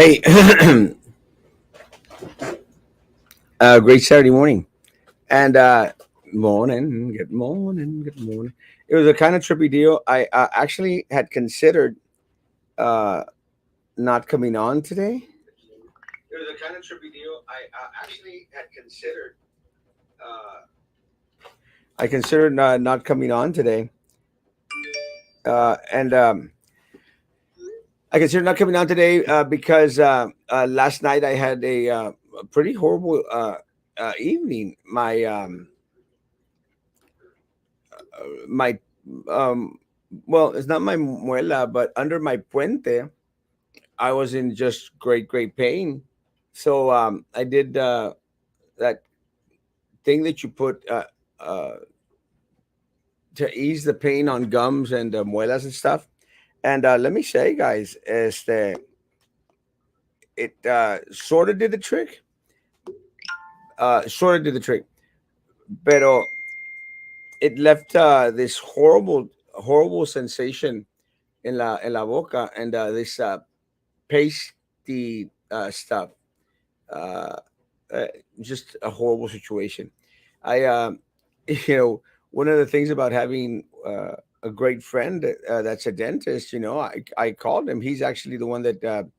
Hey, great Saturday morning. And good morning, good morning. It was a kind of trippy deal. I actually had considered uh, not coming on today. It was a kind of trippy deal. I actually had considered. Uh, I considered not coming on today, and I considered not coming on today because last night I had a pretty horrible evening. My um well, it's not my muela, but under my puente I was in just great pain. So I did that thing that you put uh to ease the pain on gums and muelas and stuff. And let me say, guys, is that it sort of did the trick. Sort of did the trick, pero it left this horrible sensation in la boca, and this pasty stuff. Uh, uh, just a horrible situation. I, you know, one of the things about having a great friend that's a dentist, I called him. He's actually the one that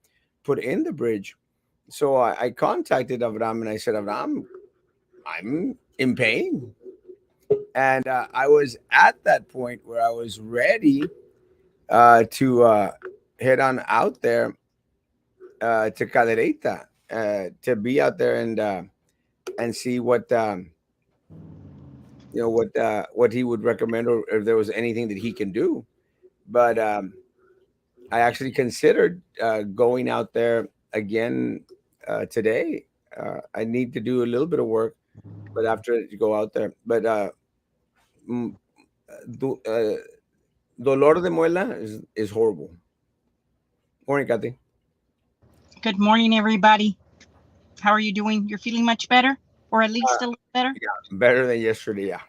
put in the bridge. So I contacted Avram and I said, Avram, I'm in pain. And I was at that point where I was ready to head on out there to Cadereyta, to be out there and see what he would recommend, or if there was anything that he can do. But I actually considered going out there again today. I need to do a little bit of work, but after you go out there, but mm, do, dolor de muela is horrible. Morning, Kathy. Good morning, everybody. How are you doing? You're feeling much better, or at Uh, least a little better? yeah, better than yesterday. Yeah.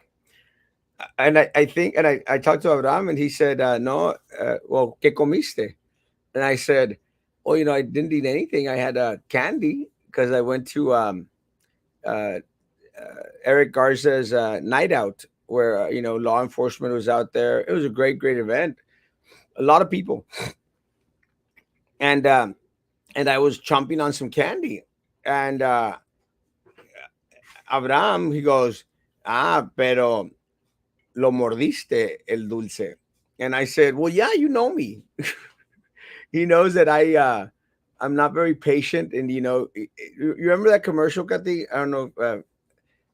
And I think, and I talked to Abraham, and he said, no, well, ¿qué comiste? And I said, oh, I didn't eat anything. I had candy because I went to uh, Eric Garza's night out where, law enforcement was out there. It was a great event. A lot of people. And, and I was chomping on some candy. And Abraham, he goes, pero lo mordiste el dulce. And I said, well, yeah, you know me. He knows that I'm not very patient, and you remember that commercial, Kathy? I don't know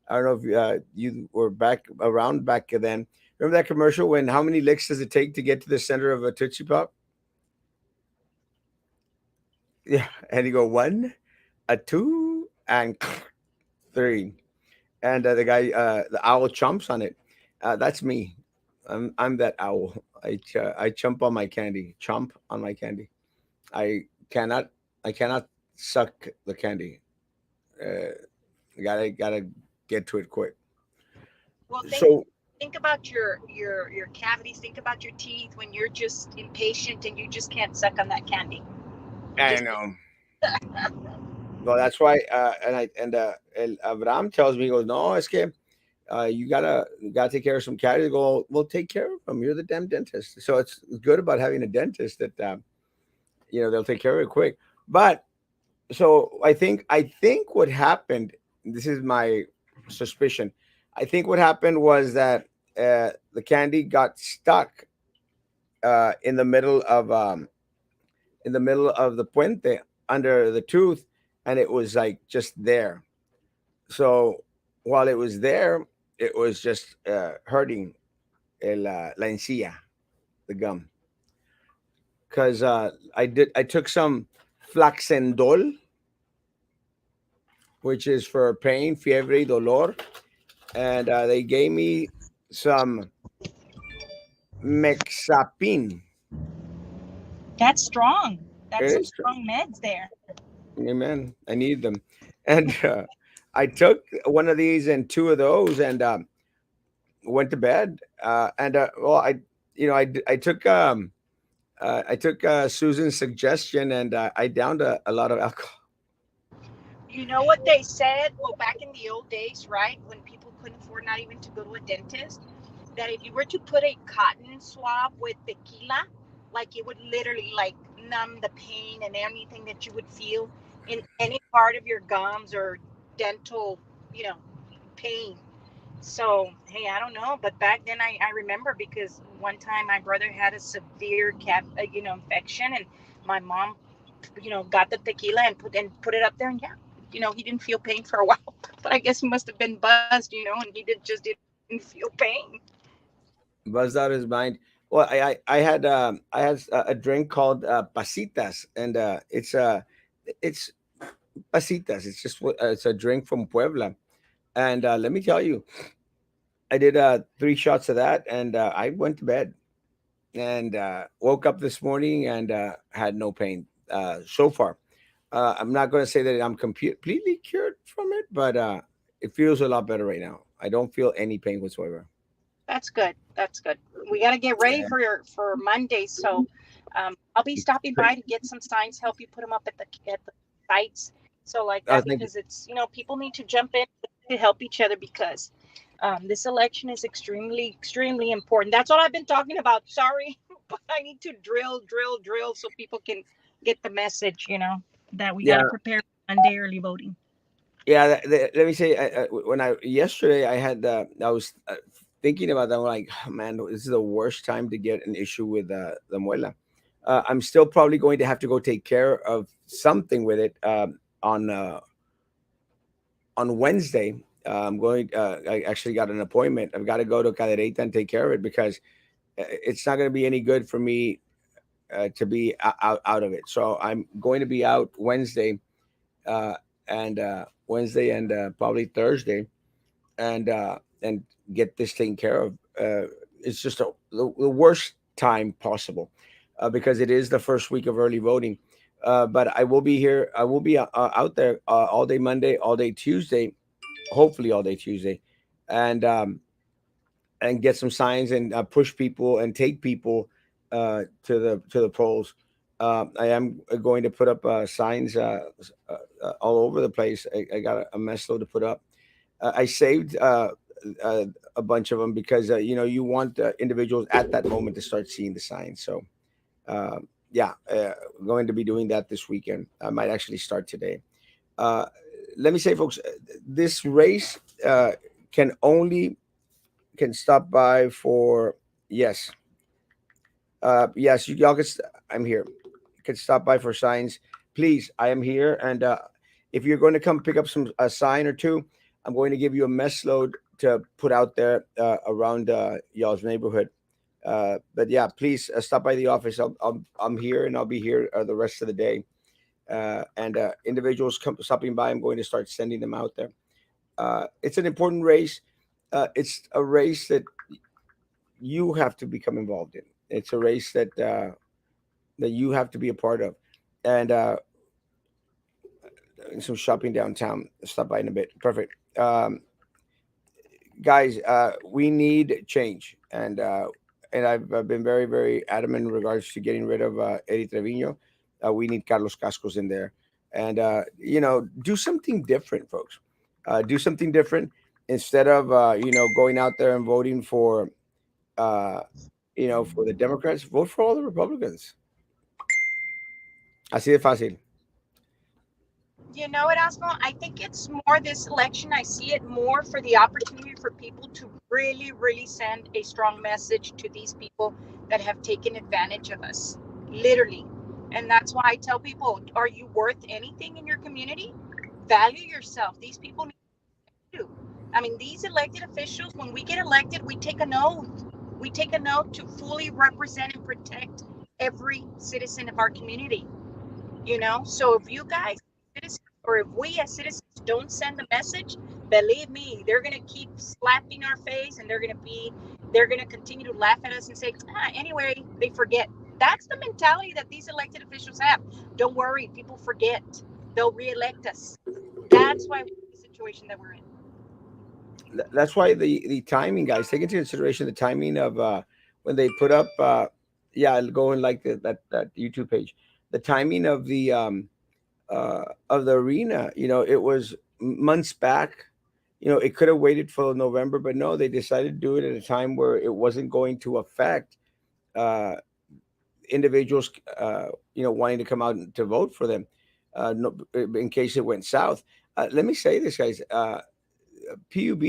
if you were back around back then. Remember that commercial when how many licks does it take to get to the center of a Tootsie Pop? Yeah, and you go one, a two, and three, and the owl chomps on it. That's me. I'm that owl. I chomp on my candy. Chomp on my candy. I cannot I cannot suck the candy. Uh, gotta get to it quick. Well, So think about your cavities. Think about your teeth when you're just impatient and you just can't suck on that candy. I Just know. Well, that's why. And Avram tells me, he goes, no, es que you gotta take care of some cavities. I go, well, take care of them. You're the damn dentist. So it's good about having a dentist that they'll take care of it quick. But so I think what happened. This is my suspicion. I think what happened was that the candy got stuck uh, in the middle of um, in the middle of the puente under the tooth, and it was like just there. So while it was there, it was just hurting la encía, the gum, because I took some flaxendol, which is for pain, fiebre, dolor, and they gave me some mexapine. that's strong. It That's some is true. strong meds there. Amen. I need them. And I took one of these and two of those, and went to bed. And well, I took I took Susan's suggestion, and I downed a lot of alcohol. You know what they said? Well, back in the old days, right, when people couldn't afford not even to go to a dentist, that if you were to put a cotton swab with tequila, like it would literally like numb the pain and anything that you would feel in any part of your gums or dental, you know, pain. So, hey, I don't know, but back then I remember because one time my brother had a severe infection, and my mom, got the tequila and put it up there, and yeah, he didn't feel pain for a while. But I guess he must have been buzzed, and he just didn't feel pain. Buzzed out his mind. Well, I had a drink called pasitas, and it's pasitas. It's just it's a drink from Puebla, and let me tell you, I did 3 shots of that, and I went to bed, and woke up this morning and had no pain so far. I'm not going to say that I'm completely cured from it, but it feels a lot better right now. I don't feel any pain whatsoever. That's good. That's good. We got to get ready for Monday. So I'll be stopping by to get some signs, help you put them up at the sites. So like that, Thank you. because it's people need to jump in to help each other because this election is extremely extremely important. That's all I've been talking about. Sorry, but I need to drill so people can get the message. That we got Yeah, to prepare for Monday early voting. yeah. Let me say, when I yesterday I was thinking about that. I'm like, "Oh, man, this is the worst time to get an issue with the muela. I'm still probably going to have to go take care of something with it on on Wednesday. I'm going. I actually got an appointment. I've got to go to Cadereyta and take care of it because it's not going to be any good for me to be out of it. So I'm going to be out uh, and Wednesday and probably Thursday, and get this taken care of. It's just the worst time possible because it is the first week of early voting. But I will be here. I will be out there all day Monday, all day Tuesday, hopefully all day Tuesday, and get some signs and push people and take people to the polls. I am going to put up signs all over the place. I got a mess load to put up. I saved uh, a bunch of them because you want individuals at that moment to start seeing the signs. So uh, yeah, going to be doing that this weekend. I might actually start today. Uh, Let me say, folks, this race can only can stop by for yes, yes. Y'all can. I'm here. You can stop by for signs, please. I am here, and if you're going to come pick up some a sign or two, I'm going to give you a mess load to put out there around y'all's neighborhood. But yeah, please stop by the office. I'm here, and I'll be here the rest of the day. And individuals stopping by, I'm going to start sending them out there. It's an important race. It's a race that you have to become involved in. It's a race that you have to be a part of. And some shopping downtown. Stop by in a bit. Perfect. Guys, we need change, and I've been very very adamant in regards to getting rid of Eddie Trevino. We need Carlos Cascos in there, and do something different, folks. Do something different instead of going out there and voting for uh, for the Democrats. Vote for all the Republicans. Así de fácil. Erasmo, I think it's more this election. I see it more for the opportunity for people to really, really send a strong message to these people that have taken advantage of us, literally. And that's why I tell people, are you worth anything in your community? Value yourself. These people need you. I mean, these elected officials, when we get elected, we take an oath. We take an oath to fully represent and protect every citizen of our community. So if you guys citizens, or if we as citizens don't send the message, believe me, they're going to keep slapping our face, and they're going to continue to laugh at us and say, anyway, they forget. That's the mentality that these elected officials have. Don't worry, people forget. They'll reelect us. That's why we're in the situation that we're in. That's why the timing, guys, take into consideration the timing of when they put up. Yeah, I'll go and like that YouTube page. The timing of the arena, it was months back. It could have waited for November, but no, they decided to do it at a time where it wasn't going to affect uh, individuals, wanting to come out to vote for them, no, in case it went south. Let me say this, guys. PUB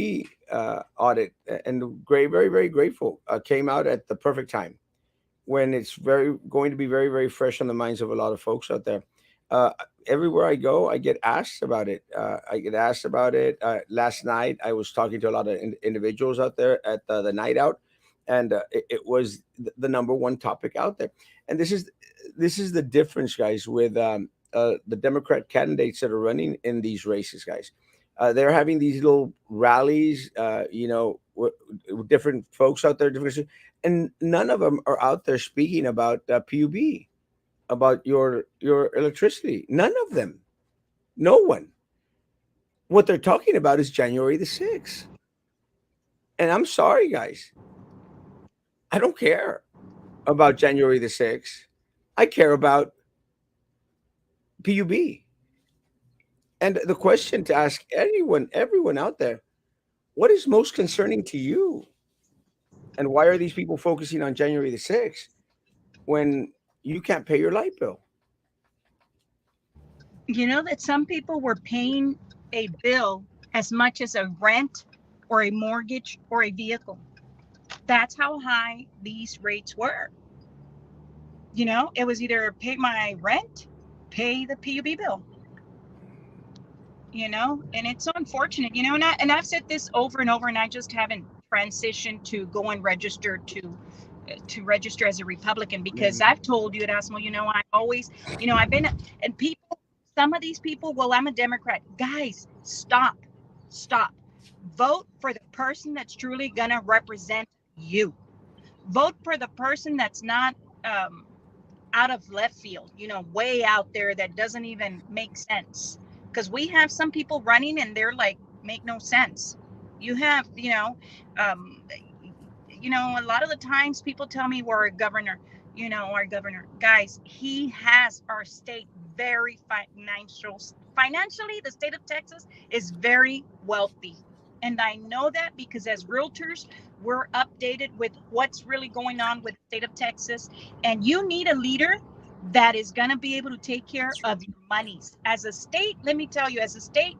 audit, and great, very, very grateful, came out at the perfect time when it's very going to be very, very fresh on the minds of a lot of folks out there. Uh, Everywhere I go, I get asked about it. I get asked about it. Last night, I was talking to a lot of individuals out there at the night out, and it was the number one topic out there. And this is the difference, guys, with the Democrat candidates that are running in these races, guys. They're having these little rallies, with different folks out there, different, and none of them are out there speaking about PUB, about your electricity. None of them. No one. What they're talking about is January the 6th. And I'm sorry, guys. I don't care about January the 6th. I care about PUB. And the question to ask everyone out there, what is most concerning to you? And why are these people focusing on January the 6th when you can't pay your light bill? You know that some people were paying a bill as much as a rent or a mortgage or a vehicle. That's how high these rates were. It was either pay my rent, pay the PUB bill. And it's so unfortunate. And I've said this over and over, and I just haven't transitioned to go and register to register as a Republican, because I've told you, Erasmo, I always, I've been, and people, some of these people, well, I'm a Democrat. Guys, stop. Vote for the person that's truly going to represent you. Vote for the person that's not um, out of left field, way out there, that doesn't even make sense. Because we have some people running and they're like, make no sense. You have, um, a lot of the times people tell me we're a governor, our governor. Guys, he has our state very financially, the state of Texas is very wealthy. And I know that because as realtors, we're updated with what's really going on with the state of Texas. And you need a leader that is going to be able to take care of your monies. As a state, let me tell you, as a state,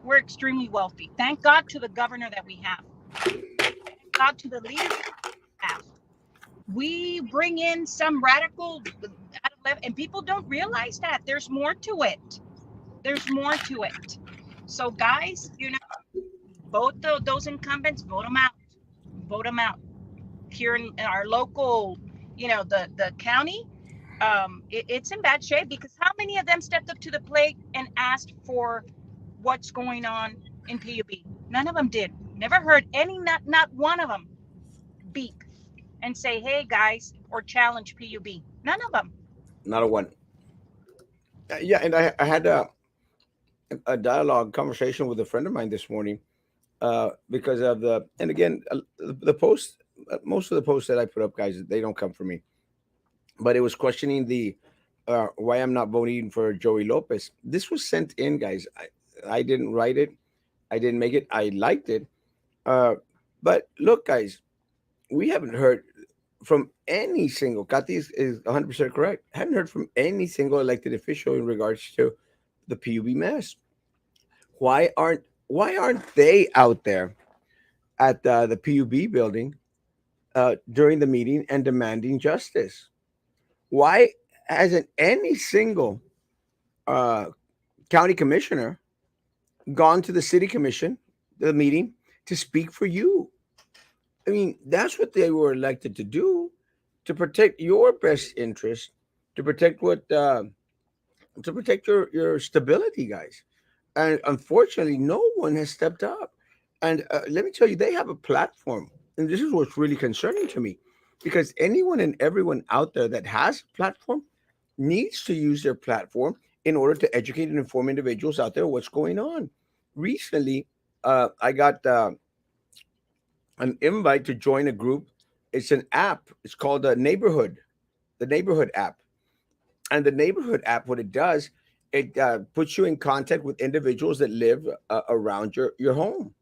we're extremely wealthy. Thank God to the governor that we have. Thank God to the leadership we have. We bring in some radical out of left, and people don't realize that there's more to it. There's more to it. So, guys, vote those incumbents, vote them out. Vote them out. Here in our local, the county, it's in bad shape, because how many of them stepped up to the plate and asked for what's going on in PUB? None of them did. Never heard any, not one of them beep and say, hey guys, or challenge PUB. None of them. Not a one. Yeah, and I had a dialogue conversation with a friend of mine this morning, because of and again, the post, most of the posts that I put up, guys, they don't come from me, but it was questioning the why I'm not voting for Joey Lopez. This was sent in, guys. I didn't write it. I didn't make it. I liked it. Uh, but look, guys, we haven't heard from any single. Kathy is 100% correct. Haven't heard from any single elected official in regards to the PUB mess. Why aren't they out there at the PUB building during the meeting and demanding justice? Why hasn't any single uh, county commissioner gone to the city commission, the meeting, to speak for you? I mean, that's what they were elected to do, to protect your best interest, to protect your stability, guys. And unfortunately, no one has stepped up. And let me tell you, they have a platform, and this is what's really concerning to me, because anyone and everyone out there that has a platform needs to use their platform in order to educate and inform individuals out there what's going on. Recently, I got an invite to join a group. It's an app. It's called a Neighborhood. the neighborhood app. And the neighborhood app, what it does, it puts you in contact with individuals that live around your home.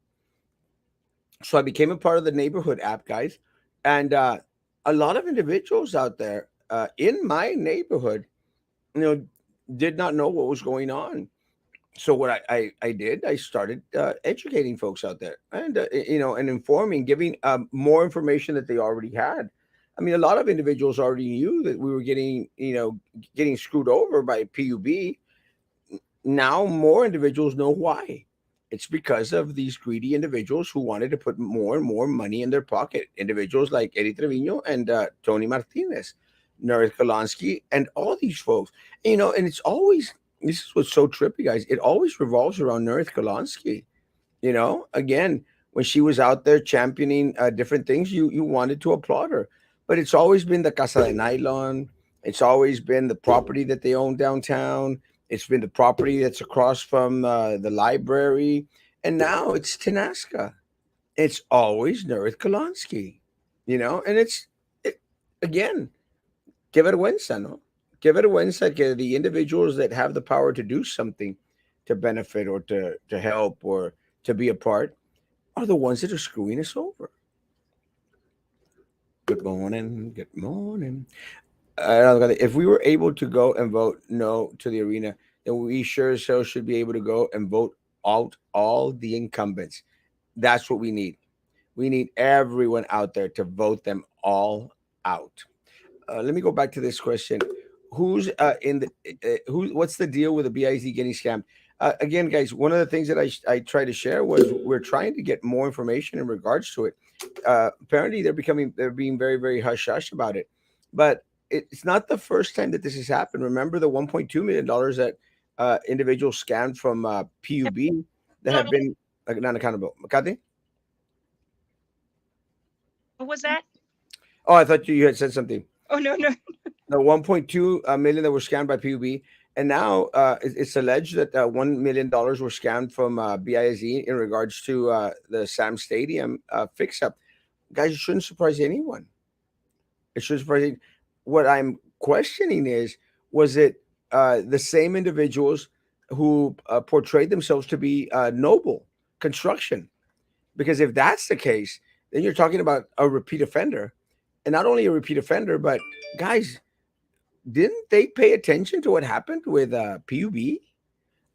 So I became a part of the neighborhood app, guys, and a lot of individuals out there in my neighborhood, you know, did not know what was going on. So what I did, I started educating folks out there, and and informing, giving more information that they already had. I mean, a lot of individuals already knew that we were getting, getting screwed over by PUB. Now more individuals know why. It's because of these greedy individuals who wanted to put more and more money in their pocket. Individuals like Eddie Trevino and Tony Martinez, Nerith Kolansky, and all these folks. And it's always, this is what's so trippy, guys. It always revolves around Nerith Kolansky. Again, when she was out there championing different things, you wanted to applaud her. But it's always been the Casa de Nylon. It's always been the property that they own downtown. It's been the property that's across from the library. And now it's Tanaska. It's always Nerith Kolansky, and it, again, que vergüenza, no? Que vergüenza que the individuals that have the power to do something to benefit or to help or to be a part are the ones that are screwing us over. Good morning. Good morning. If we were able to go and vote no to the arena, then we sure as hell should be able to go and vote out all the incumbents. That's what we need. We need everyone out there to vote them all out. Let me go back to this question. Who's in the who? What's the deal with the BIZ getting scammed? Again, guys, one of the things that I tried to share was we're trying to get more information in regards to it. Apparently, they're being very very hush hush about it, but it's not the first time that this has happened. Remember the 1.2 million dollars that individuals scammed from PUB that No, have been non accountable. Makati? what was that? Oh, I thought you had said something. Oh, no, no. The 1.2 million that were scammed by PUB, and now it's alleged that $1 million were scammed from BIZ in regards to the Sam Stadium fix-up. Guys, it shouldn't surprise anyone. It shouldn't surprise anyone. What I'm questioning is, was it the same individuals who portrayed themselves to be noble construction? Because if that's the case, then you're talking about a repeat offender, and not only a repeat offender, but guys, didn't they pay attention to what happened with PUB?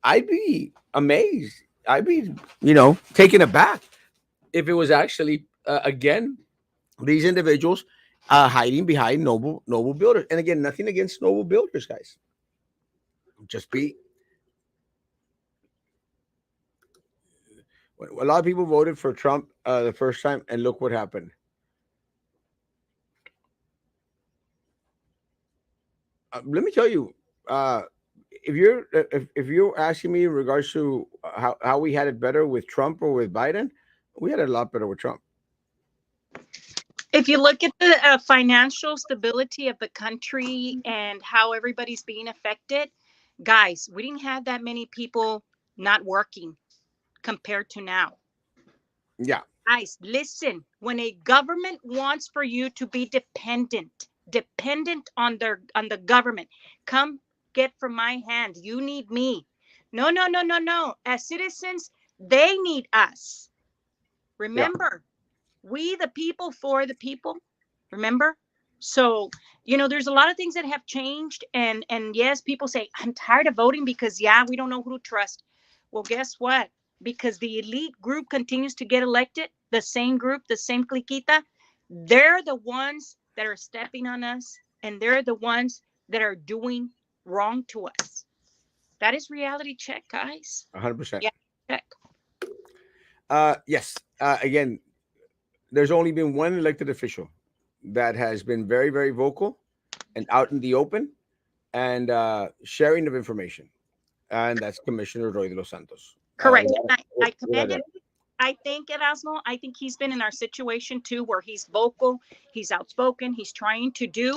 I'd be amazed. I'd be, taken aback if it was actually again these individuals hiding behind noble builders. And again, nothing against noble builders, guys. Just be. A lot of people voted for Trump the first time, and look what happened. Let me tell you, uh, if you're asking me in regards to how we had it better with Trump or with Biden, we had it a lot better with Trump. If you look at the financial stability of the country and how everybody's being affected, guys, we didn't have that many people not working compared to now. Yeah, Guys, listen, when a government wants for you to be dependent on the government, come get from my hand. You need me. No, no, no, no, no. As citizens, they need us. yeah, Remember, we the people for the people. Remember? So, there's a lot of things that have changed, and yes, people say I'm tired of voting because yeah, we don't know who to trust. Well, guess what? Because the elite group continues to get elected, the same group, the same cliquita, they're the ones that are stepping on us, and they're the ones that are doing wrong to us. That is reality check, guys. 100%. Yeah, check. Yes. Again, there's only been one elected official that has been very, very vocal and out in the open and sharing of information, and that's Commissioner Roy de los Santos. Correct. And I Without commend it. I think Erasmo, I think he's been in our situation too, where he's vocal, he's outspoken, he's trying to do,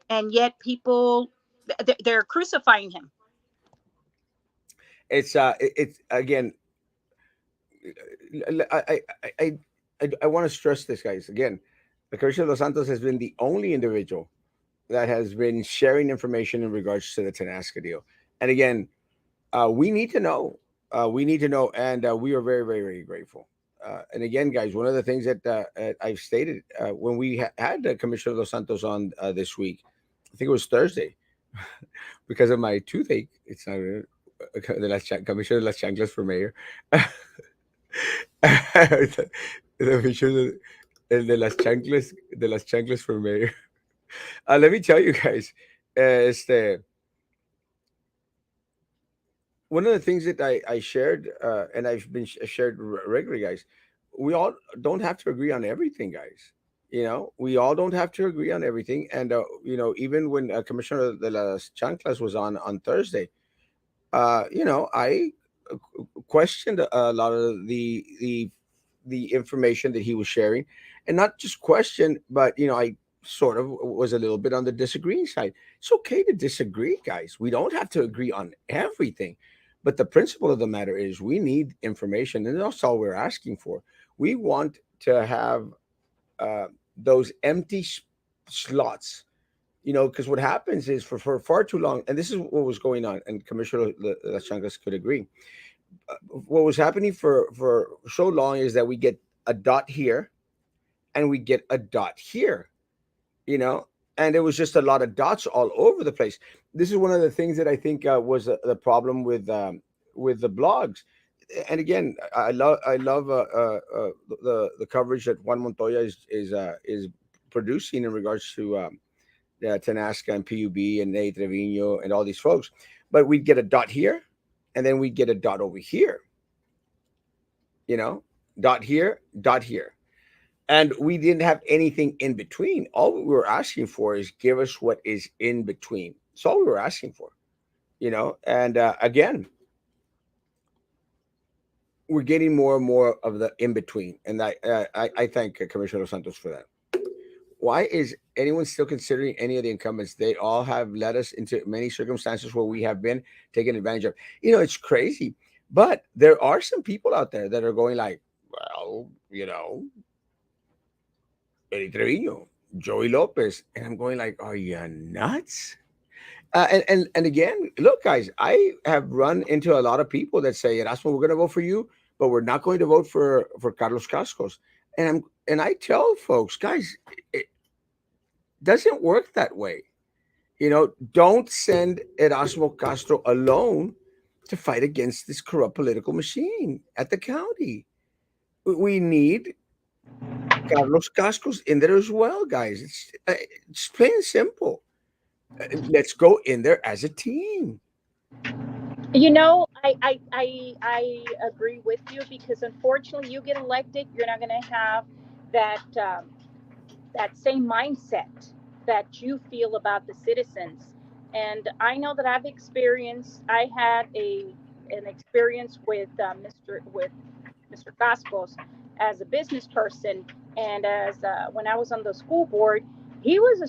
and yet people, they're crucifying him. it's again, I I I want to stress this, guys. Again, the Commissioner de los Santos has been the only individual that has been sharing information in regards to the Tenasca deal. And again, we need to know. We need to know, and we are very, very, very grateful. And again, guys, one of the things that I've stated when we had Commissioner Dos Santos on this week, I think it was Thursday, because of my toothache. It's not Commissioner Las Chanclas for mayor. The Commissioner el de las chanclas for mayor. Let me tell you guys, este, one of the things that I shared, and I've been shared regularly, guys, we all don't have to agree on everything, guys. We all don't have to agree on everything. And, even when Commissioner de las Chanclas was on Thursday, I questioned a lot of the information that he was sharing, and not just question, but I sort of was a little bit on the disagreeing side. It's okay to disagree, guys. We don't have to agree on everything, but the principle of the matter is we need information, and that's all we're asking for. We want to have uh, those empty slots. Because what happens is for far too long, and this is what was going on, and Commissioner Las Chancas could agree. What was happening for so long is that we get a dot here and we get a dot here, you know, and it was just a lot of dots all over the place. This is one of the things that I think was the problem with the blogs. And again, I love the coverage that Juan Montoya is producing in regards to Tanasca and PUB and Nate Trevino and all these folks. But we'd get a dot here, and then we'd get a dot over here, you know, dot here, dot here. And we didn't have anything in between. All we were asking for is give us what is in between. That's all we were asking for. And again, we're getting more and more of the in between. And I thank Commissioner Santos for that. Why is anyone still considering any of the incumbents? They all have led us into many circumstances where we have been taken advantage of. It's crazy. But there are some people out there that are going like, well, Eddie Trevino, Joey Lopez. And I'm going like, are you nuts? And again, look, guys, I have run into a lot of people that say, Erasmo, we're going to vote for you, but we're not going to vote for Carlos Cascos. And I tell folks, guys, it doesn't work that way. Don't send Erasmo Castro alone to fight against this corrupt political machine at the county. We need Carlos Cascos in there as well, guys. It's plain and simple. Let's go in there as a team. I agree with you because unfortunately, you get elected, you're not going to have that that same mindset that you feel about the citizens. And I know that I had an experience with Mr. Cascos as a business person, and as when I was on the school board, he was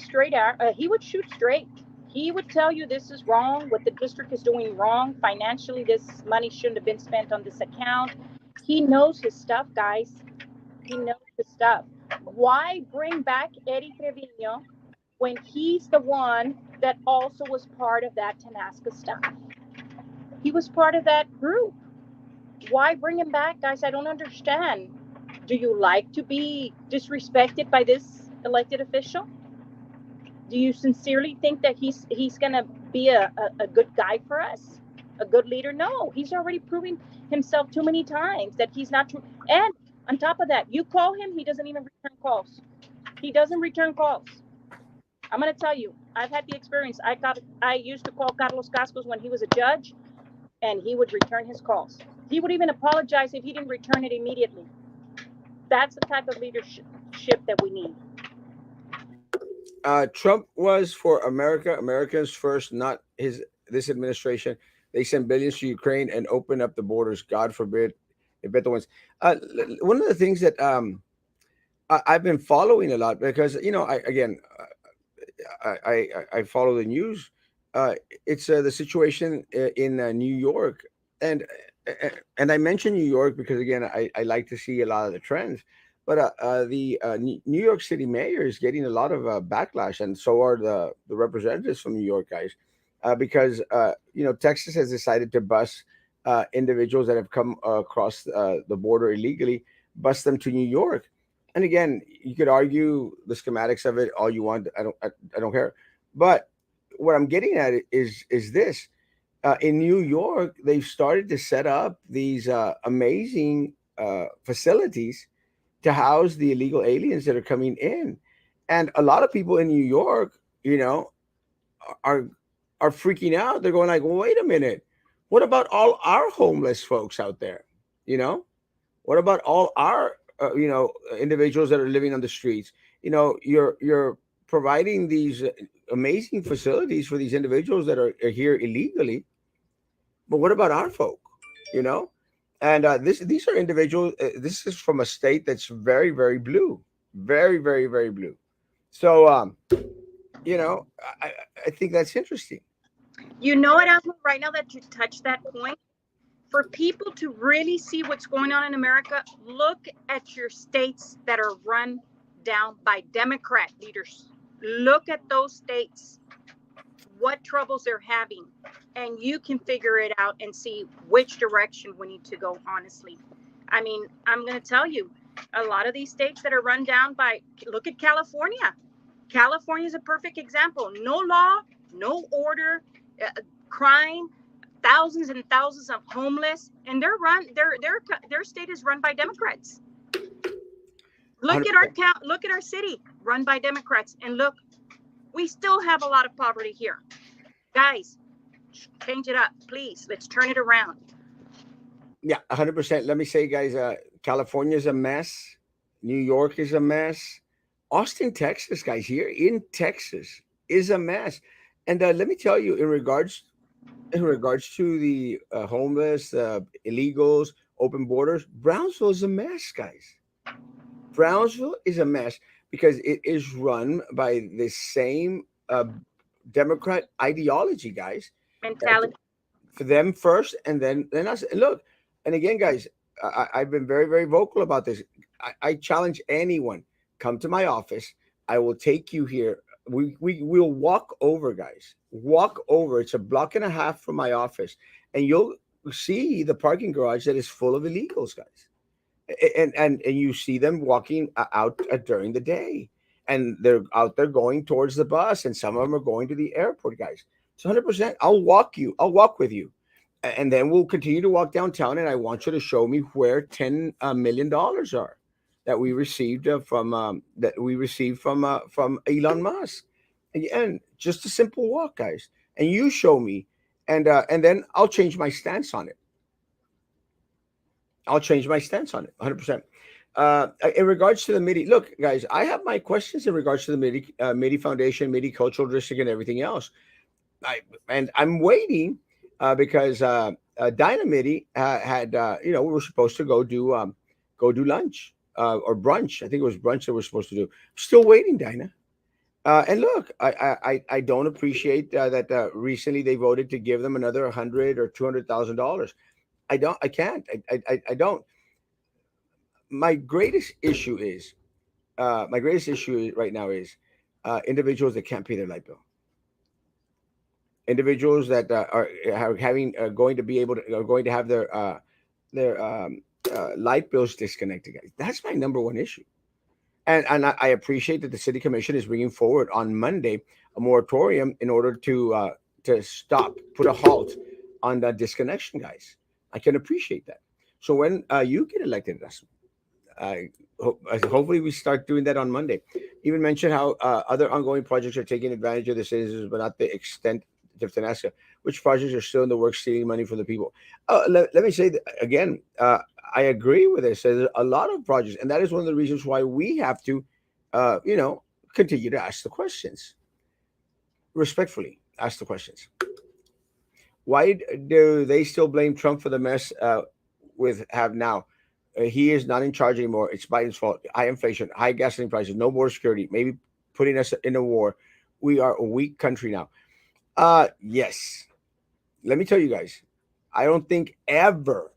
he would shoot straight. He would tell you this is wrong, what the district is doing wrong financially. This money shouldn't have been spent on this account. He knows his stuff, guys. He knows his stuff. Why bring back Eddie Trevino when he's the one that also was part of that Tanasca stuff? He was part of that group. Why bring him back, guys? I don't understand. Do you like to be disrespected by this elected official? Do you sincerely think that he's gonna be a good guy for us, a good leader? No, he's already proving himself too many times that he's not true. And on top of that, you call him, he doesn't even return calls. He doesn't return calls. I'm gonna tell you, I've had the experience. I used to call Carlos Cascos when he was a judge, and he would return his calls. He would even apologize if he didn't return it immediately. That's the type of leadership that we need. Trump was for America, Americans first, not his this administration. They send billions to Ukraine and open up the borders. God forbid if Beto wins. One of the things that I've been following a lot because I follow the news. Uh, it's the situation in New York, and and I mention New York because again I like to see a lot of the trends. But the New York City mayor is getting a lot of backlash, and so are the representatives from New York, guys, because Texas has decided to bus individuals that have come across the border illegally, bus them to New York. And again, you could argue the schematics of it all you want. I don't care. But what I'm getting at is this: in New York, they've started to set up these amazing facilities to house the illegal aliens that are coming in. And a lot of people in New York, are are freaking out. They're going like, well, "Wait a minute. What about all our homeless folks out there? You know? What about all our individuals that are living on the streets? You're providing these amazing facilities for these individuals that are here illegally, but what about our folk? You know?" And these are individuals. This is from a state that's very, very blue, very, very, very blue. So, you know, I, I think that's interesting. You know what, Asma, right now that you touched that point, for people to really see what's going on in America, look at your states that are run down by Democrat leaders. Look at those states, what troubles they're having, and you can figure it out and see which direction we need to go, honestly. I mean, I'm going to tell you, a lot of these states that are run down by, look at California. California is a perfect example. No law, no order, crime, thousands and thousands of homeless, and their state is run by Democrats. Look at our 100%. town, look at our city, run by Democrats, and look, we still have a lot of poverty here, guys. Change it up, please. Let's turn it around. Yeah, 100%. Let me say, guys, California is a mess. New York is a mess. Austin, Texas, guys, here in Texas is a mess. And let me tell you, in regards to the homeless, illegals, open borders, Brownsville is a mess, guys. Brownsville is a mess because it is run by the same Democrat ideology, guys. That Mentality. for them first, and then us. And look, and again, guys, I've been very, very vocal about this. I challenge anyone: come to my office. I will take you here. We'll walk over, guys. Walk over. It's a block and a half from my office, and you'll see the parking garage that is full of illegals, guys. And you see them walking out during the day, and they're out there going towards the bus, and some of them are going to the airport, guys. So 100%, I'll walk with you, and then we'll continue to walk downtown, and I want you to show me where $10 million are that we received from Elon Musk. And just a simple walk, guys, and you show me, and then I'll change my stance on it 100%. In regards to the MIDI, look, guys, I have my questions in regards to the MIDI Foundation, MIDI Cultural District, and everything else. And I'm waiting because Dynamidi had, we were supposed to go do lunch or brunch. I think it was brunch that we're supposed to do. Still waiting, Dinah. And look, I don't appreciate that recently they voted to give them another 100 or $200,000. I can't. I don't. My greatest issue is right now is individuals that can't pay their light bill, individuals that are having going to be able to are going to have their light bills disconnected, guys. That's my number one issue. And I appreciate that the city commission is bringing forward on Monday a moratorium in order to stop, put a halt on the disconnection, guys. I can appreciate that. So when you get elected, I hopefully we start doing that on Monday. Even mention how other ongoing projects are taking advantage of the citizens, but not the extent of Tanasca. Which projects are still in the works, stealing money from the people? Let me say that again. I agree with this. There's a lot of projects, and that is one of the reasons why we have to, continue to ask the questions respectfully. Ask the questions. Why do they still blame Trump for the mess with have now? He is not in charge anymore. It's Biden's fault. High inflation, high gasoline prices, no border security, maybe putting us in a war. We are a weak country now. Yes. Let me tell you guys, I don't think ever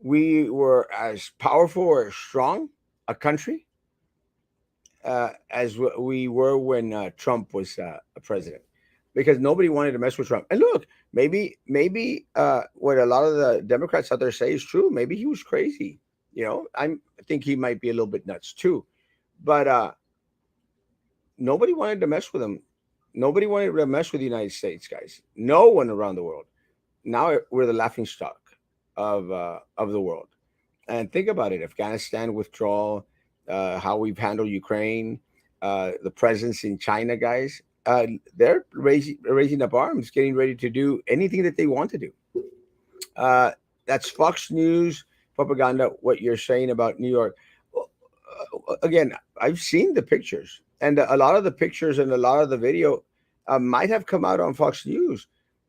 we were as powerful or as strong a country as we were when Trump was a president, because nobody wanted to mess with Trump. And look, maybe what a lot of the Democrats out there say is true. Maybe he was crazy. I think he might be a little bit nuts too, but nobody wanted to mess with him. Nobody wanted to mess with the United States, guys. No one around the world. Now we're the laughing stock of the world. And think about it: Afghanistan withdrawal, how we've handled Ukraine, the presence in China, guys. They're raising up arms, getting ready to do anything that they want to do. Uh, that's Fox News propaganda. What you're saying about New York, Well, again, I've seen the pictures, and a lot of the pictures and a lot of the video might have come out on Fox News,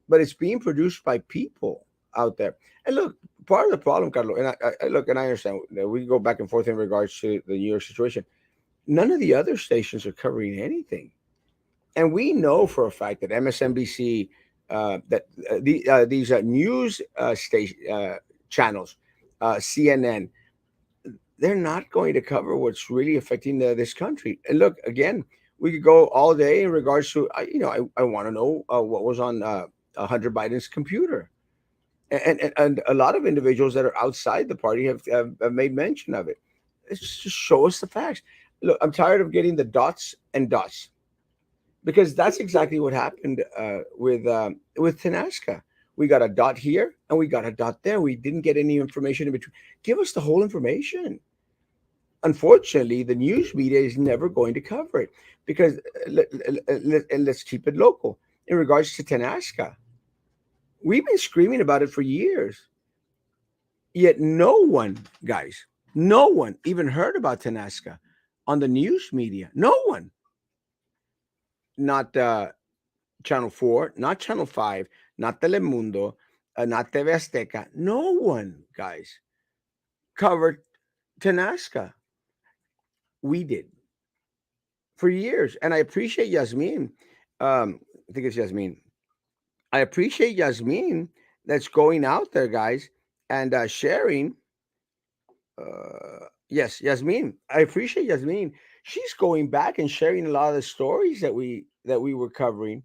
but it's being produced by people out there. And look, part of the problem, Carlo, and look, and I understand that we go back and forth in regards to the New York situation. None of the other stations are covering anything, and we know for a fact that MSNBC, these news station channels, CNN, they're not going to cover what's really affecting this country. And look, again, we could go all day in regards to, I want to know what was on Hunter Biden's computer. And a lot of individuals that are outside the party have made mention of it. It's just show us the facts. Look, I'm tired of getting the dots and dots, because that's exactly what happened with Tenasca. We got a dot here and we got a dot there. We didn't get any information in between. Give us the whole information. Unfortunately, the news media is never going to cover it because, and let's keep it local. In regards to Tenasca, we've been screaming about it for years, yet no one, guys, no one even heard about Tenasca on the news media. No one, not Channel 4, not Channel 5, not Telemundo, not TV Azteca. No one, guys, covered Tenasca. We did for years. And I appreciate Yasmin. I think it's Yasmin. I appreciate Yasmin that's going out there, guys, and sharing. Yes, Yasmin. I appreciate Yasmin. She's going back and sharing a lot of the stories that we were covering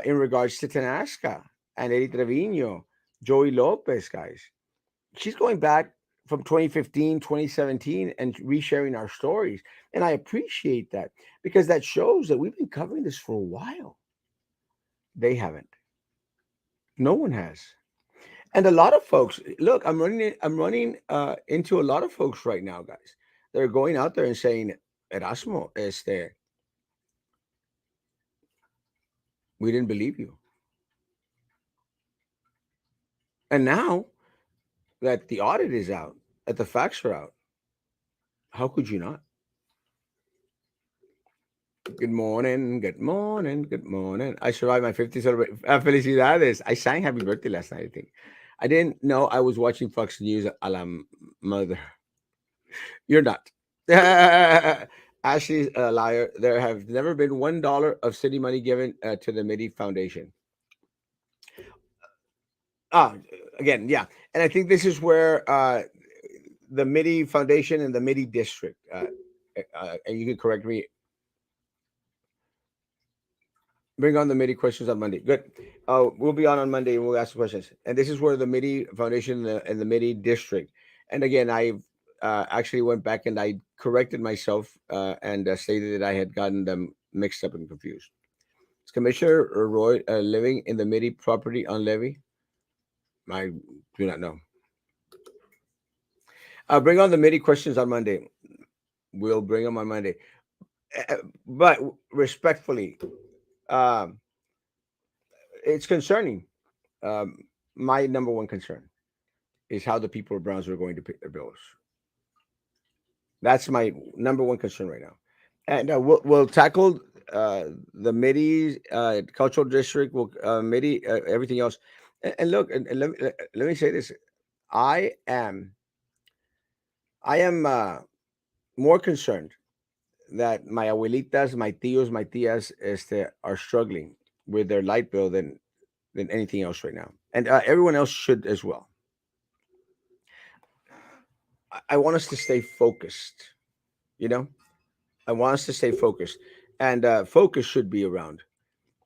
in regards to Tenasca and Eddie Trevino, Joey Lopez, guys. She's going back from 2015, 2017, and resharing our stories. And I appreciate that because that shows that we've been covering this for a while. They haven't. No one has. And a lot of folks, look, I'm running into a lot of folks right now, guys. They're going out there and saying, Erasmo, we didn't believe you. And now that the audit is out, that the facts are out, how could you not? Good morning, good morning, good morning. I survived my 50th celebration. Felicidades. I sang happy birthday last night, I think. I didn't know I was watching Fox News a la mother. You're not. Ashley's a liar. There have never been $1 of city money given to the MIDI Foundation. Ah, again, yeah. And I think this is where the MIDI Foundation and the MIDI District, and you can correct me. Bring on the MIDI questions on Monday. Good. We'll be on Monday and we'll ask questions. And this is where the MIDI Foundation and the MIDI District. And again, I actually went back and I corrected myself and stated that I had gotten them mixed up and confused. Is Commissioner Roy living in the MIDI property on levy? I do not know. Bring on the MIDI questions on Monday. We'll bring them on Monday. But respectfully, um, it's concerning. Um, my number one concern is how the people of Brownsville are going to pay their bills. That's my number one concern right now. And we'll tackle the MIDI cultural district, MIDI, everything else. And look, and let me say this: I am I am more concerned that my abuelitas, my tios, my tias, are struggling with their light bill than anything else right now, and everyone else should as well. I want us to stay focused. You know, I want us to stay focused, and focus should be around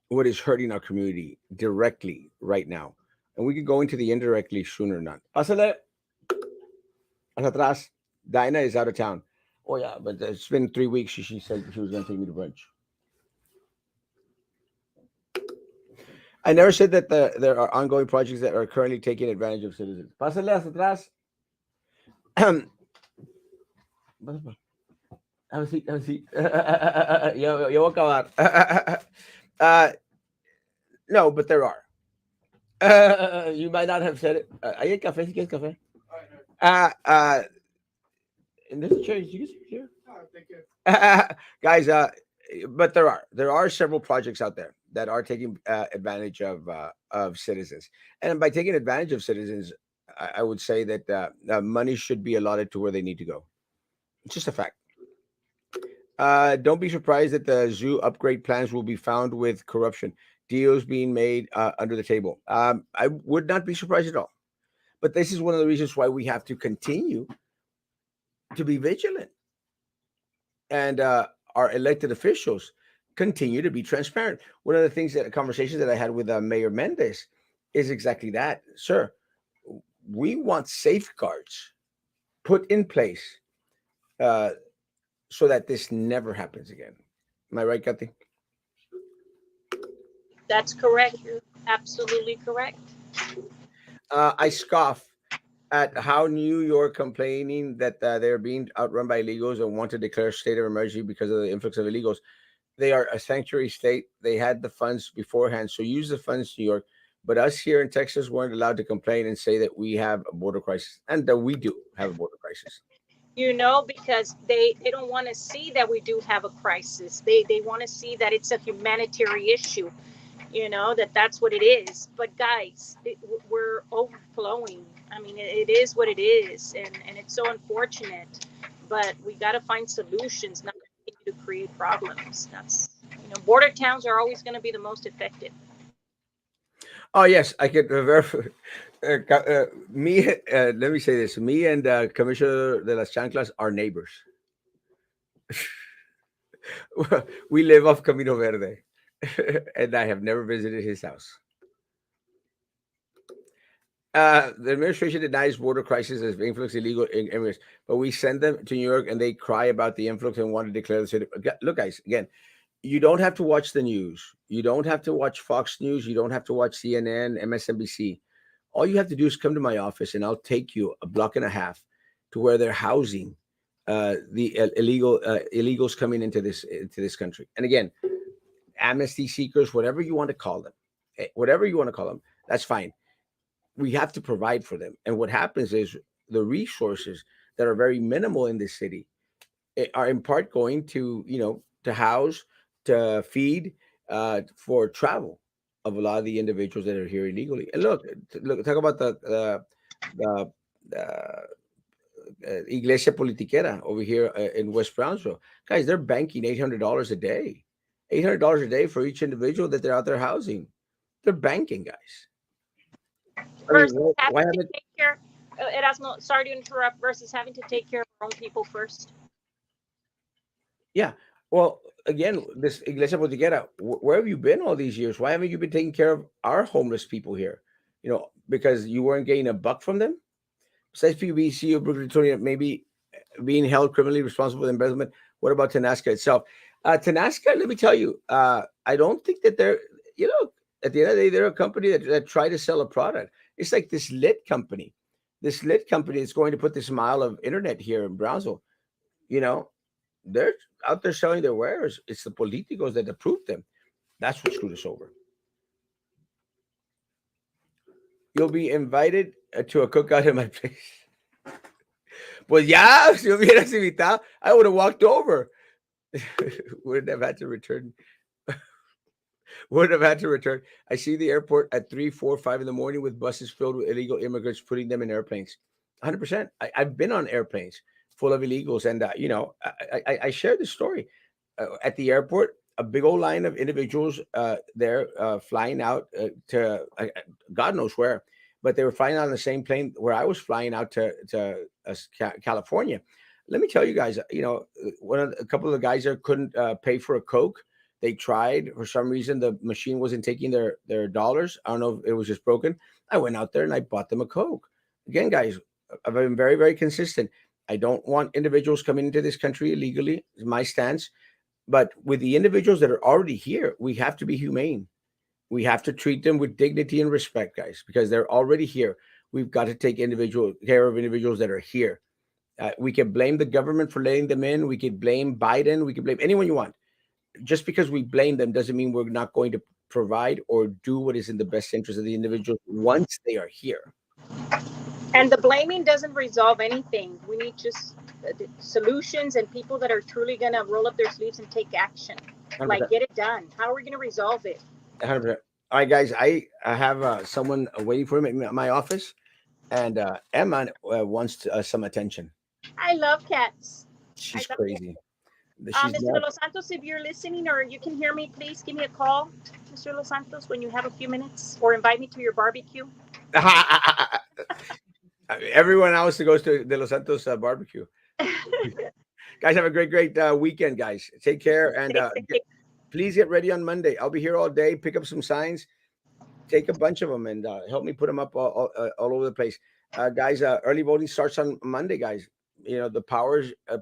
what is hurting our community directly right now, and we can go into the indirectly sooner or not. Pásale hacia atrás. Dinah is out of town. Oh yeah, but it's been 3 weeks. She said she was going to take me to brunch. I never said that there are ongoing projects that are currently taking advantage of citizens. Pásale hacia atrás. Have a seat. Have a seat. Yo voy a acabar. uh, no, but there are. You might not have said it. ¿Hay el café? Si quieres café. Uh, uh, and there's a chair. You can sit here. Guys, but there are several projects out there that are taking advantage of citizens, and by taking advantage of citizens, I would say that money should be allotted to where they need to go. It's just a fact. Don't be surprised that the zoo upgrade plans will be found with corruption, deals being made under the table. I would not be surprised at all. But this is one of the reasons why we have to continue to be vigilant, and our elected officials continue to be transparent. One of the things that conversations that I had with Mayor Mendez is exactly that, sir. We want safeguards put in place uh, so that this never happens again. Am I right, Kathy? That's correct. You're absolutely correct. I scoff at how New York complaining that they're being outrun by illegals and want to declare state of emergency because of the influx of illegals. They are a sanctuary state. They had the funds beforehand, so use the funds, New York. But us here in Texas weren't allowed to complain and say that we have a border crisis, and that we do have a border crisis. Because they don't want to see that we do have a crisis. They want to see that it's a humanitarian issue, that that's what it is. But guys, we're overflowing. I mean, it is what it is, and it's so unfortunate, but we got to find solutions, not continue to create problems. That's, border towns are always going to be the most effective. Oh yes, I could verify. Me, let me say this: me and Commissioner de las Chanclas are neighbors. We live off Camino Verde, and I have never visited his house. The administration denies border crisis as influx illegal immigrants, but we send them to New York and they cry about the influx and want to declare the city. Look, guys, again, you don't have to watch the news. You don't have to watch Fox News. You don't have to watch CNN, MSNBC. All you have to do is come to my office and I'll take you a block and a half to where they're housing the illegals coming into this country. And again, amnesty seekers, whatever you want to call them, whatever you want to call them, that's fine. We have to provide for them. And what happens is the resources that are very minimal in this city are in part going to, to house, to feed, for travel of a lot of the individuals that are here illegally. And look, talk about the Iglesia Politiquera over here in West Brownsville. Guys, they're banking $800 a day, $800 a day for each individual that they're out there housing. They're banking, guys. I mean, Versus why having to haven't? take care, Erasmo, sorry to interrupt, versus having to take care of our own people first. Yeah. Well, again, this Iglesia Politiquera, where have you been all these years? Why haven't you been taking care of our homeless people here? Because you weren't getting a buck from them? Besides PBC or Brooklyn Attorney, maybe being held criminally responsible for embezzlement. What about Tanasca itself? Tanasca, let me tell you, I don't think that at the end of the day, they're a company that try to sell a product. It's like this lit company is going to put this mile of internet here in Brownsville. You know, they're out there selling their wares. It's the politicos that approved them. That's what screwed us over. You'll be invited to a cookout at my place. Pues ya, si me hubieras invitado, I would have walked over. Wouldn't have had to return. Would have had to return. I see the airport at 3, 4, 5 in the morning with buses filled with illegal immigrants, putting them in airplanes. 100%. I've been on airplanes full of illegals, and I shared this story at the airport. A big old line of individuals there flying out to God knows where, but they were flying out on the same plane where I was flying out to California. Let me tell you guys, a couple of the guys there couldn't pay for a Coke. They tried for some reason. The machine wasn't taking their dollars. I don't know if it was just broken. I went out there and I bought them a Coke. Again, guys, I've been very, very consistent. I don't want individuals coming into this country illegally. Is my stance. But with the individuals that are already here, we have to be humane. We have to treat them with dignity and respect, guys, because they're already here. We've got to take individual care of individuals that are here. We can blame the government for letting them in. We could blame Biden. We could blame anyone you want. Just because we blame them doesn't mean we're not going to provide or do what is in the best interest of the individual once they are here. And the blaming doesn't resolve anything. We need just solutions and people that are truly going to roll up their sleeves and take action. 100%. Like, get it done. How are we going to resolve it? 100%. All right, guys. I have someone waiting for me at my office, and Emma wants some attention. I love cats. I She's love cats. crazy. She's Mr. not. Los Santos, if you're listening or you can hear me, please give me a call, Mr. Los Santos, when you have a few minutes, or invite me to your barbecue. Everyone else that goes to De Los Santos barbecue. Guys, have a great, great weekend, guys. Take care and please get ready on Monday. I'll be here all day. Pick up some signs, take a bunch of them, and help me put them up all over the place. Guys, early voting starts on Monday, guys. The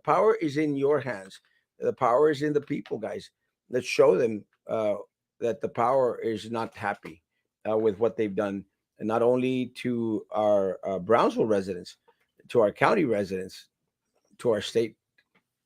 power is in your hands. The power is in the people, guys. Let's show them that the power is not happy with what they've done, and not only to our Brownsville residents, to our county residents, to our state.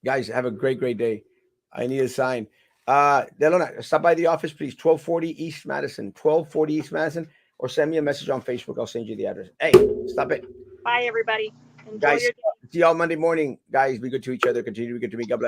Guys, have a great, great day. I need a sign. Delona, stop by the office, please. 1240 East Madison. 1240 East Madison. Or send me a message on Facebook. I'll send you the address. Hey, stop it. Bye, everybody. Enjoy Guys, your day. see y'all Monday morning. Guys, be good to each other. Continue to be good to me. God bless.